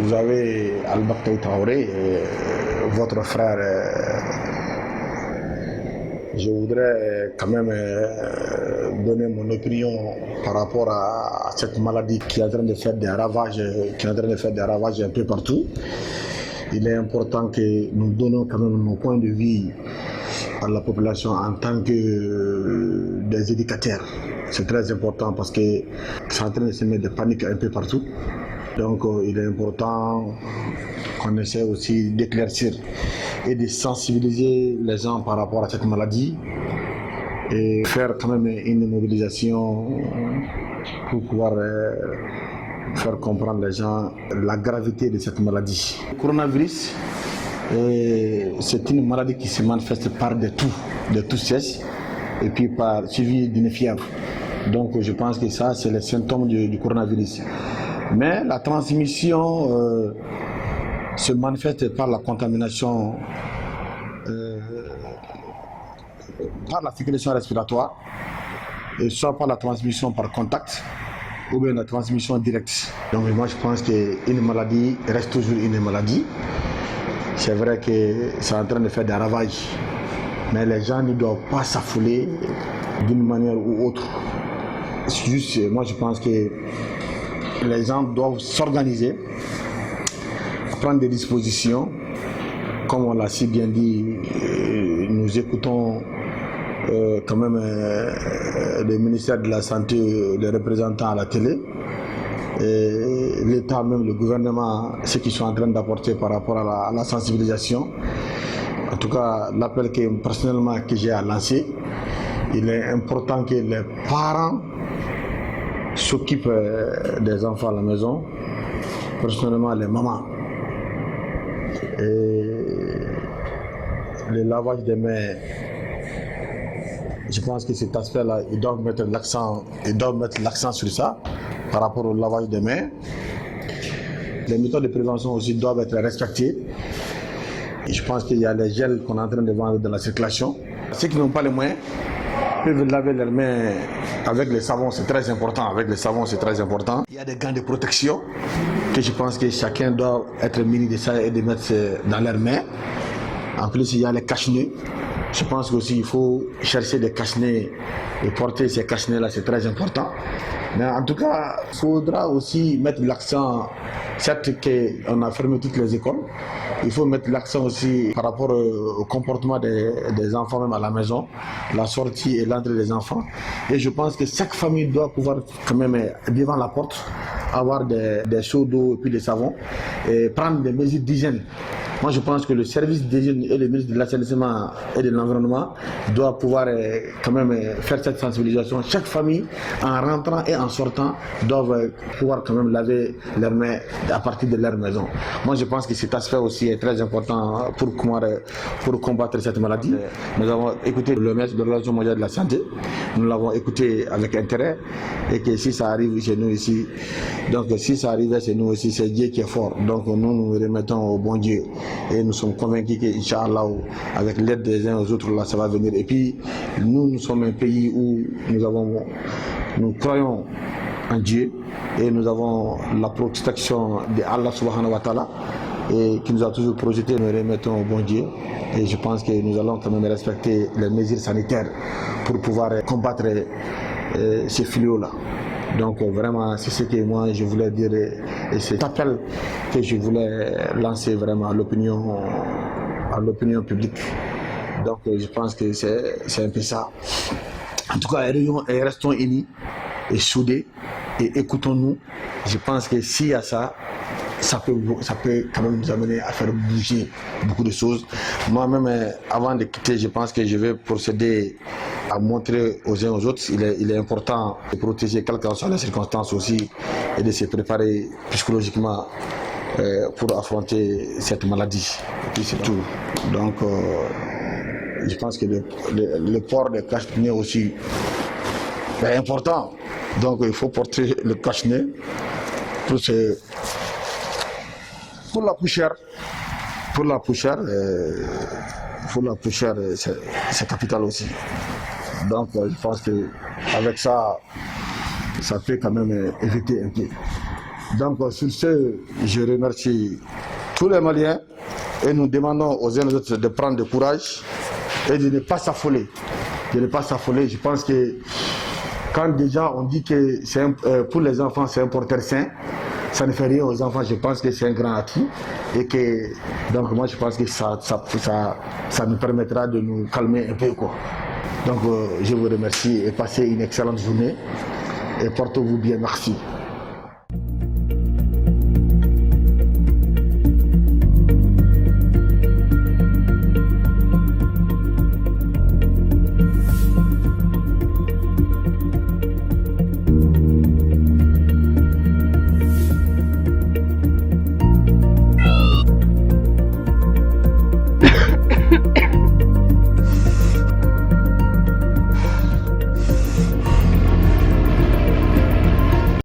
vous avez Al-Baktaoui Traoré, votre frère. Je voudrais quand même donner mon opinion par rapport à cette maladie qui est en train de faire des ravages, un peu partout. Il est important que nous donnons quand même nos points de vue à la population en tant que des éducateurs. C'est très important parce que c'est en train de se mettre de panique un peu partout. Donc il est important qu'on essaie aussi d'éclaircir et de sensibiliser les gens par rapport à cette maladie et faire quand même une mobilisation pour pouvoir faire comprendre les gens la gravité de cette maladie. Le coronavirus, c'est une maladie qui se manifeste par des toux sèches et puis suivi d'une fièvre. Donc je pense que ça, c'est les symptômes du coronavirus. Mais la transmission se manifeste par la contamination, par la circulation respiratoire, et soit par la transmission par contact, ou bien la transmission directe. Donc moi je pense qu'une maladie reste toujours une maladie. C'est vrai que c'est en train de faire des ravages, mais les gens ne doivent pas s'affoler d'une manière ou autre. Juste, moi je pense que les gens doivent s'organiser, prendre des dispositions. Comme on l'a si bien dit, nous écoutons quand même le ministère de la Santé, les représentants à la télé, et l'État même, le gouvernement, ce qu'ils sont en train d'apporter par rapport à la sensibilisation. En tout cas, l'appel que personnellement que j'ai à lancer, il est important que les parents s'occupent des enfants à la maison, personnellement les mamans. Et le lavage des mains, je pense que cet aspect-là, ils doivent mettre l'accent sur ça par rapport au lavage des mains. Les méthodes de prévention aussi doivent être respectées. Et je pense qu'il y a les gels qu'on est en train de vendre dans la circulation. Ceux qui n'ont pas les moyens peuvent laver leurs mains avec le savon, c'est très important. Il y a des gants de protection que je pense que chacun doit être muni de ça et de mettre dans leurs mains. En plus, il y a les cache-nez. Je pense qu'aussi il faut chercher des cache-nez et porter ces cache-nez-là, c'est très important. Mais en tout cas, il faudra aussi mettre l'accent, certes qu'on a fermé toutes les écoles, il faut mettre l'accent aussi par rapport au comportement des enfants même à la maison, la sortie et l'entrée des enfants. Et je pense que chaque famille doit pouvoir quand même, devant la porte, avoir des seaux d'eau et puis des savons et prendre des mesures d'hygiène. Moi, je pense que le service d'hygiène et le ministre de l'assainissement et de l'environnement doit pouvoir quand même faire cette sensibilisation. Chaque famille, en rentrant et en sortant, doivent pouvoir quand même laver leurs mains à partir de leur maison. Moi, je pense que cet aspect aussi est très important pour combattre cette maladie. Nous avons écouté le ministre de l'Organisation mondiale de la santé. Nous l'avons écouté avec intérêt et que si ça arrive chez nous ici, donc si ça arrive chez nous aussi, c'est Dieu qui est fort. Donc nous nous remettons au bon Dieu. Et nous sommes convaincus qu'Inch'Allah, avec l'aide des uns aux autres, là, ça va venir. Et puis, nous sommes un pays où nous croyons en Dieu et nous avons la protection de Allah subhanahu wa ta'ala et qui nous a toujours projeté. Nous remettons au bon Dieu et je pense que nous allons quand même respecter les mesures sanitaires pour pouvoir combattre ces fléaux-là. Donc vraiment, c'est ce que moi je voulais dire et cet appel que je voulais lancer vraiment à l'opinion publique. Donc je pense que c'est un peu ça. En tout cas, restons unis et soudés et écoutons-nous. Je pense que s'il y a ça, ça peut quand même nous amener à faire bouger beaucoup de choses. Moi-même, avant de quitter, je pense que je vais procéder à montrer aux uns aux autres. Il est important de protéger quelles que soient les circonstances aussi et de se préparer psychologiquement pour affronter cette maladie. Et puis c'est tout. Donc, je pense que le port des cache-nez aussi est important. Donc, il faut porter le cache-nez pour la poussière. Pour la poussière, c'est capital aussi. Donc, je pense qu'avec ça, ça peut quand même éviter un peu. Donc sur ce, je remercie tous les Maliens et nous demandons aux uns et aux autres de prendre du courage et de ne pas s'affoler. De ne pas s'affoler. Je pense que quand déjà on dit que pour les enfants c'est un porteur sain, ça ne fait rien aux enfants, je pense que c'est un grand atout et que donc moi je pense que ça nous permettra de nous calmer un peu quoi. Donc je vous remercie et passez une excellente journée et portez-vous bien, merci.